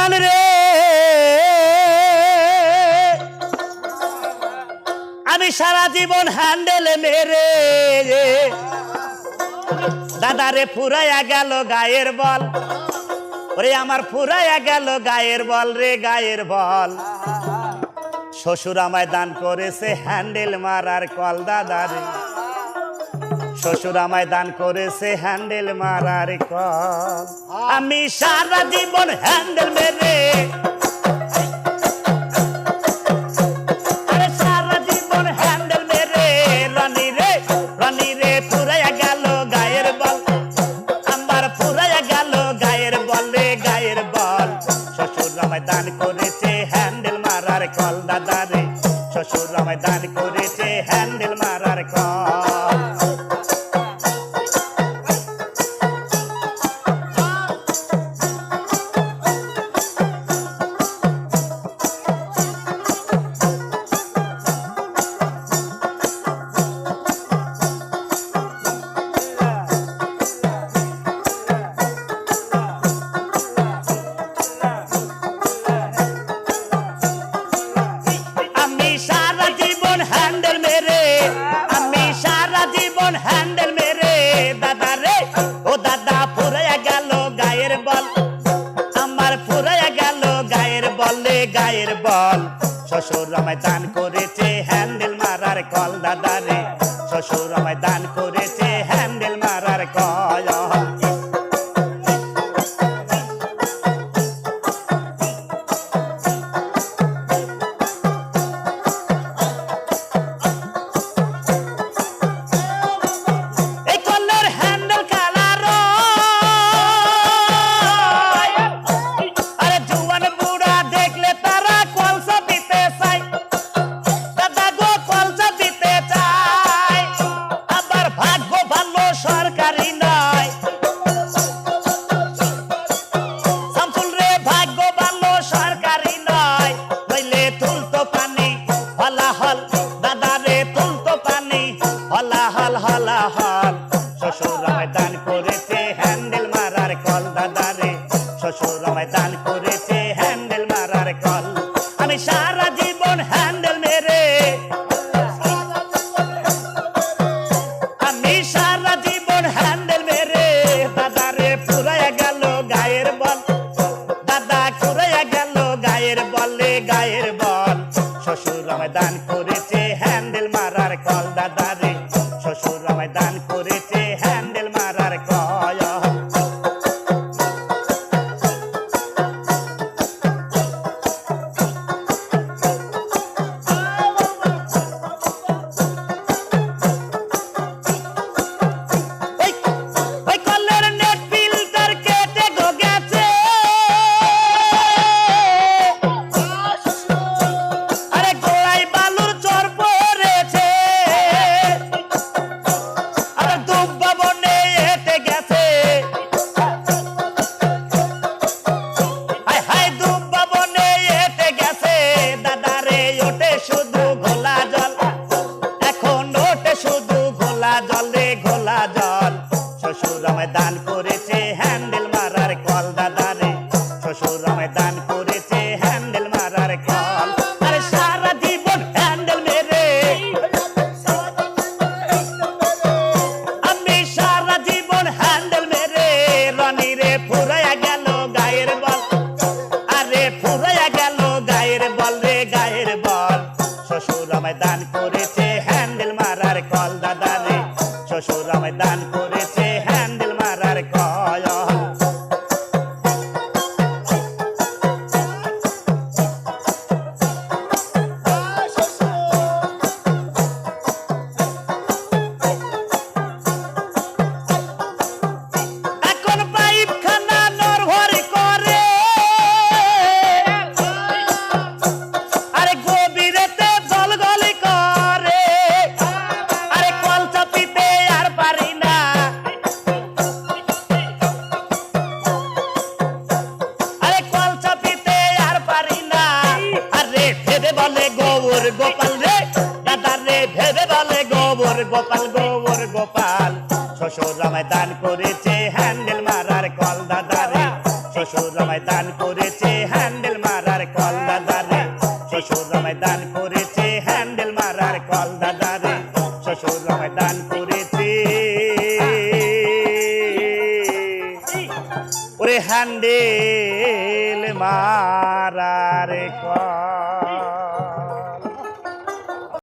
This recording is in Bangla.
জীবন রে আমি সারা জীবন হ্যান্ডেল মেরে দাদারে ফুরাইয়া গেল গায়ের বল ওরে আমার ফুরাইয়া গেল গায়ের বল রে গায়ের বল শ্বশুর আমায় দান করেছে হ্যান্ডেল মারার কল দাদারে শ্বশুর আমায় দান করেছে হ্যান্ডেল মারার কল আমি সারা জীবন হ্যান্ডেল মেরে সারা জীবন হ্যান্ডেল মেরে রানী রে ফুরাইয়া গেল গায়ের বল আমার ফুরাইয়া গেল গায়ের বল রে গায়ের বল শ্বশুর আমায় দান করেছে হ্যান্ডেল মারার কল দাদারে শ্বশুর আমায় দান করেছে হ্যান্ডেল মারার কল হ্যান্ডেল মেরে দাদা রে ও দাদা ফুরাইয়া গেল গায়ের বল আমার ফুরাইয়া গেল গায়ের বল রে গায়ের বল শ্বশুর আমায় দান করেছে হ্যান্ডেল মারার কল দাদা রে শ্বশুর আমায় দান করেছে হ্যান্ডেল মারার কল শ্বশুর আমায় দান করেছে হ্যান্ডেল মারার কল দাদারে শ্বশুর আমায় দান করেছে হ্যান্ডেল মারার কল আমি সারা জীবন হ্যান্ডেল মেরে আমি সারা জীবন হ্যান্ডেল মেরে দাদারে ফুরাইয়া গেল গায়ের বল দাদা ফুরাইয়া গেল গায়ের বল রে গায়ের বল শ্বশুর আমায় দান করেছে হ্যান্ডেল মারার কল দাদারে শ্বশুর আমায় দান করেছে হ্যান্ডেল মারার কল ওই কলের নেট ফিল্টার কেটে গো গেছে আরে গোড়ায় বালুর চর পড়েছে আরে দুব্বা বনে হেঁটে গেছে হায় হায় দুব্বা বনে হেঁটে গেছে দাদারে ওঠে শুধু ঘোলা জল এখন ওঠে শুধু ঘোলা জল রে ঘোলা জল শ্বশুর আমায় দান করেছে হ্যান্ডেল মারার কল দাদারে শ্বশুর আমায় দান করেছে হ্যান্ডেল মারার কল আরে সারা জীবন হ্যান্ডেল মেরে আমি সারা জীবন হ্যান্ডেল মেরে রানী রে ফুরাইয়া গেল গায়ের বল আরে ফুরাইয়া গেল গায়ের বল রে গায়ের বল শ্বশুর আমায় দান করেছে হ্যান্ডেল মারার কল দাদারে শ্বশুর আমায় দান করেছে হ্যান্ডেল মারার কল এখন পাইপখানা নড়বড় করে আরে গভীরেতে জলগলি করে আরে কল চাপিতে আর পারি না আরে কল চাপিতে আর পারি না আরে ভেবে বলে গোবর গোপাল রে দাদা রে ভেবে বলে গোবর গোপাল শ্বশুর আমায় দান করেছে হ্যান্ডেল মারার কল দাদারে শ্বশুর শ্বশুর আমায় দান করেছে হ্যান্ডেল মারার কল দাদারে শ্বশুর আমায় দান করেছে হ্যান্ডেল মারার কল দাদারে শ্বশুর আমায় দান করেছে ওরে হ্যান্ডেল মারার কল